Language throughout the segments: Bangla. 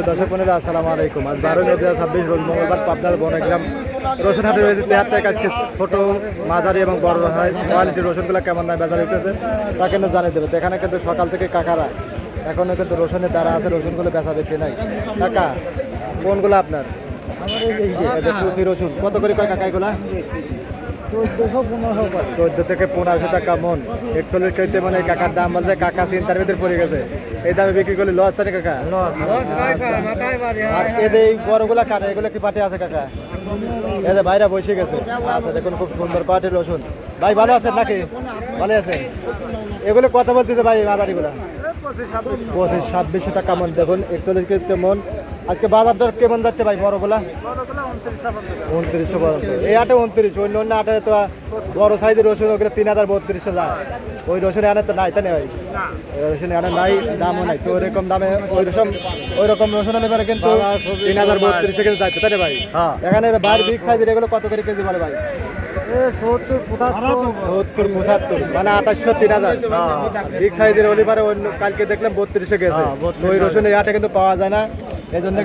দর্শক বন্ধুরা আসসালামু আলাইকুম। আজ 12 মে 2026 রোজ মঙ্গলবার পাবনার বনগ্রাম রসুন হাটে রয়েছে তেহার আজকে ছোট মাঝারি এবং বড় হয় কোয়ালিটির রসুনগুলো কেমন দামে বাজারে উঠেছে তা কিন্তু জানিয়ে দেবে। এখানে কিন্তু সকাল থেকে কাকারা এখনো কিন্তু রসুনের দ্বারা আছে, রসুনগুলো বেচা বেশি নাই। কাকা কোনগুলো আপনার? কুচি রসুন কত করে কয় কাকা এগুলা? 14 থেকে 1500 টাকা মন। 41 কেজিতে মানে কাকার দাম বলছে, কাকা চিন্তার ভিতরে পড়ে গেছে। এই দামে বিক্রি করলে লস থাকে কাকা। আর এদের বড়গুলা কাটে, এগুলো কি পাটে আছে কাকা? এদের ভাইরা বসে গেছে। আচ্ছা দেখুন খুব সুন্দর পাটের রসুন। ভাই ভালো আছেন নাকি? ভালো আছেন। এগুলো কত বলতেছে ভাই মাদারিগুলা? 25-2600 টাকা মন। দেখুন 41 কেজিতে মন। আজকে বাজার দর কেমন যাচ্ছে ভাই বড়গুলা? 2900 পর্যন্ত। এই আটে 29, অন্য অন্য আটে তো বড় সাইজের রসুন ওগুলো 3000-3200 যায়। ওই রসুন আনে তো নাই, তাই না ভাই? রসুন আনে নাই, দামও নাই। তো ওইরকম দামে ওই রকম রসুন আনে পারে কিন্তু 3000-3200 কেজি যাইতে, তাই না ভাই? এখানে বাইরে বিগ সাইজের এগুলো কত করে কেজি বলে ভাই? 70-75, মানে 2800-3000। বিগ সাইজের অলিভারে কালকে দেখলাম 3200 গেছে। ওই রসুন এই আটে কিন্তু পাওয়া যায় না, এই জন্য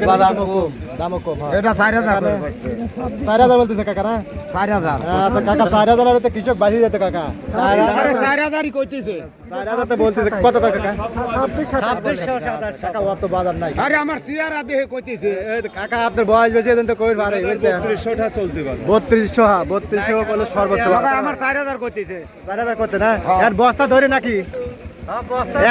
দামও কম। এটা 4000 বলতেছে কাকা না? 4000। আচ্ছা কাকা 4000 তো কৃষক বাঁচিয়ে যেতে কাকা। 4000ই কইতেছে, 4000 বলতেছে। কত কাকা? 2600 টাকা। অত বাজার নাই। আরে আমার সিয়ারা দেহে কইতেছে। কাকা আপনার বয়স বেশি দেন তো কই পারে? 3200 টা চলতে পারে। 3200, হ্যাঁ 3200 বলে সর্বোচ্চ। কাকা আমার 4000 কইতেছে। 4000 করতে না? এর বস্তা ধরে নাকি?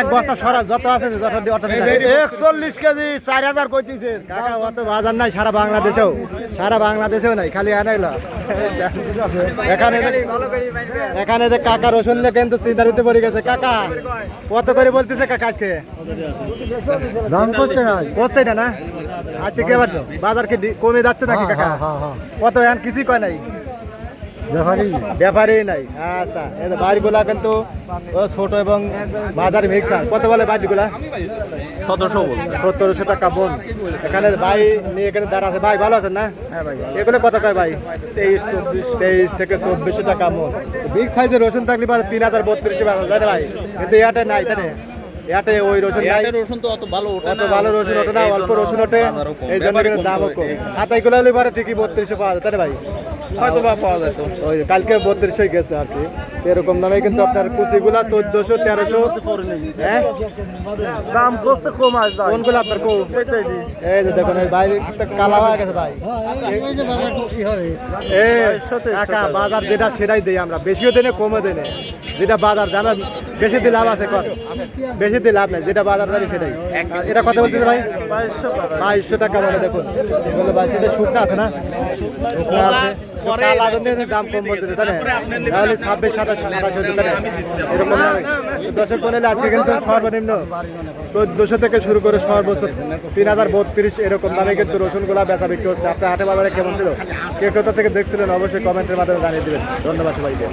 এক বস্তা সরা যত আছে 41 কেজি 4000 কইতেছে কাকা। অত বাজার নাই সারা বাংলাদেশেও নাই, খালি আনাইলো। এখানে যে কাকা রসুন কিন্তু চিন্তারিতে পড়ে গেছে। কাকা কত করে বলতেছে কাকা আজকে? দাম করছে না? আজকে কি আবার বাজার কি কমে যাচ্ছে নাকি কাকা? কত এখন কিছুই কয় নাই, ব্যাপারই নাই। আচ্ছা বাড়িগুলা কিন্তু ছোট এবং মাঝারি মিক্সার। কত বলে বাড়িগুলা? 1700 টাকা বোন। এখানে ভাই নিয়ে এখানে দাঁড়া আছে। ভাই ভালো আছেন না? এগুলো কত কয় ভাই? 23 থেকে 2400 টাকা মন। বিগ সাইজের রসুন থাকলে 3000-3200 বাজার যায় ভাই, কিন্তু ইয়াতে নাই, তাই না? ইয়াতে ওই রসুন নাই। রসুন তো অত ভালো রসুন ওঠে না, অল্প রসুন ওঠে, এই জন্য কিন্তু দামও কম। হাতাইগুলো হলে পারে ঠিকই 3200 পাওয়া যায়, তাই না ভাই? হয়তো বা পাওয়া যায়। তো ওই কালকে 3200 গেছে আর কি। এরকম দামে কিন্তু আপনার কুচিগুলা 1400-1300। হ্যাঁ দাম করছে কম। আসবে কোনগুলো আপনার? এই যে দেখুন এই বাইরে কালা হয়ে গেছে ভাই। টাকা বাজার যেটা সেটাই দেই আমরা, বেশিও দেনে কমও দেনে। যেটা বাজার জানা বেশি দিয়ে লাভ আছে, কর বেশি দিয়ে লাভ নেই। যেটা বাজার জানি সেটাই। এটা কথা বলতেছে ভাই 2200 টাকা বলে। দেখুন বলে ভাই সেটা শুকনা আছে না? শুকনা আছে, দাম কম বলতেছে, তাই না? তাহলে 26-27-28 হতে পারে এরকম দামে। দর্শক বলে আজকে কিন্তু সর্বনিম্ন 1400 থেকে শুরু করে সর্বোচ্চ 3032 এরকম দামে কিন্তু রসুনগুলা বেচা বিক্রি হচ্ছে। আপনার হাটে বাজারে কেমন ছিল? কে কোথা থেকে দেখছিলেন অবশ্যই কমেন্টের মাধ্যমে জানিয়ে দেবেন। ধন্যবাদ সবাইকে।